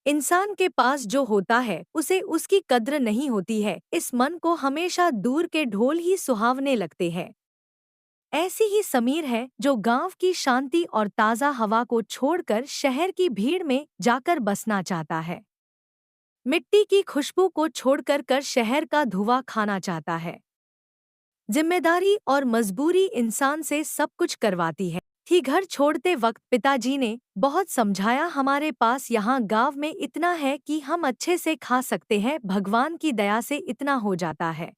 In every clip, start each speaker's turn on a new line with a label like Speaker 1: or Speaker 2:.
Speaker 1: इंसान के पास जो होता है उसे उसकी कद्र नहीं होती है। इस मन को हमेशा दूर के ढोल ही सुहावने लगते हैं। ऐसी ही समीर है जो गांव की शांति और ताज़ा हवा को छोड़कर शहर की भीड़ में जाकर बसना चाहता है। मिट्टी की खुशबू को छोड़कर शहर का धुआं खाना चाहता है। जिम्मेदारी और मजबूरी इंसान से सब कुछ करवाती है। ही घर छोड़ते वक्त पिताजी ने बहुत समझाया, हमारे पास यहाँ गांव में इतना है कि हम अच्छे से खा सकते हैं, भगवान की दया से इतना हो जाता है।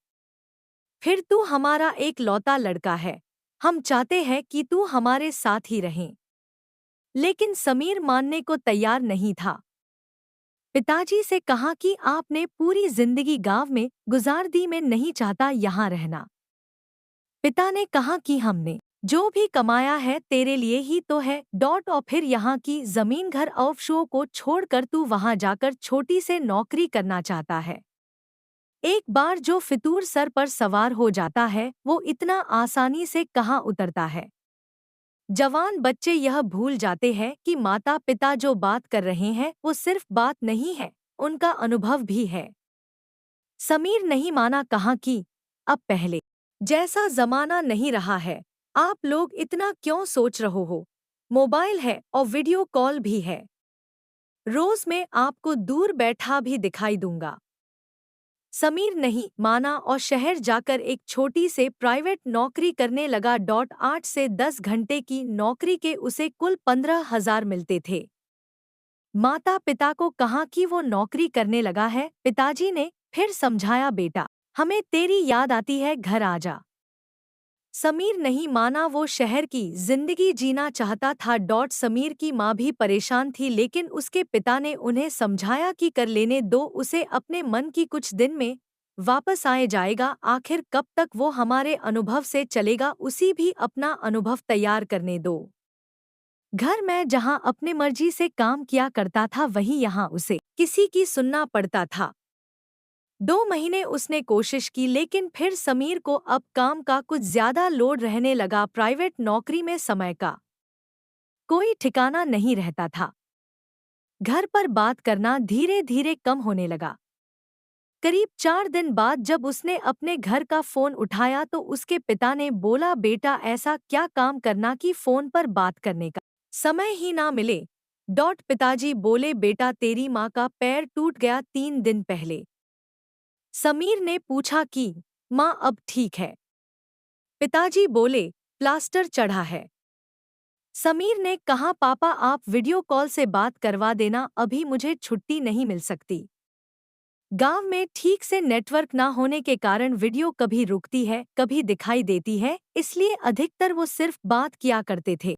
Speaker 1: फिर तू हमारा एक लौता लड़का है, हम चाहते हैं कि तू हमारे साथ ही रहें। लेकिन समीर मानने को तैयार नहीं था। पिताजी से कहा कि आपने पूरी जिंदगी गांव में गुजार दी, मैं नहीं चाहता यहाँ रहना। पिता ने कहा कि हमने जो भी कमाया है तेरे लिए ही तो है। और फिर यहाँ की जमीन घर अवशों को छोड़कर तू वहाँ जाकर छोटी से नौकरी करना चाहता है। एक बार जो फितूर सर पर सवार हो जाता है वो इतना आसानी से कहाँ उतरता है। जवान बच्चे यह भूल जाते हैं कि माता पिता जो बात कर रहे हैं वो सिर्फ बात नहीं है, उनका अनुभव भी है। समीर नहीं माना, कहा कि अब पहले जैसा जमाना नहीं रहा है, आप लोग इतना क्यों सोच रहे हो। मोबाइल है और वीडियो कॉल भी है, रोज मैं आपको दूर बैठा भी दिखाई दूंगा। समीर नहीं माना और शहर जाकर एक छोटी से प्राइवेट नौकरी करने लगा। 8 से 10 घंटे की नौकरी के उसे कुल 15,000 मिलते थे। माता पिता को कहा कि वो नौकरी करने लगा है। पिताजी ने फिर समझाया, बेटा हमें तेरी याद आती है, घर आ जा। समीर नहीं माना, वो शहर की जिंदगी जीना चाहता था। समीर की माँ भी परेशान थी, लेकिन उसके पिता ने उन्हें समझाया कि कर लेने दो उसे, अपने मन की, कुछ दिन में वापस आए जाएगा। आखिर कब तक वो हमारे अनुभव से चलेगा, उसी भी अपना अनुभव तैयार करने दो। घर में जहाँ अपने मर्जी से काम किया करता था वहीं यहाँ उसे किसी की सुनना पड़ता था। 2 महीने उसने कोशिश की, लेकिन फिर समीर को अब काम का कुछ ज्यादा लोड रहने लगा। प्राइवेट नौकरी में समय का कोई ठिकाना नहीं रहता था। घर पर बात करना धीरे धीरे कम होने लगा। करीब 4 दिन बाद जब उसने अपने घर का फोन उठाया तो उसके पिता ने बोला, बेटा ऐसा क्या काम करना कि फोन पर बात करने का समय ही ना मिले। पिताजी बोले, बेटा तेरी माँ का पैर टूट गया 3 दिन पहले। समीर ने पूछा कि माँ अब ठीक है? पिताजी बोले, प्लास्टर चढ़ा है। समीर ने कहा, पापा आप वीडियो कॉल से बात करवा देना, अभी मुझे छुट्टी नहीं मिल सकती। गांव में ठीक से नेटवर्क ना होने के कारण वीडियो कभी रुकती है कभी दिखाई देती है, इसलिए अधिकतर वो सिर्फ बात किया करते थे।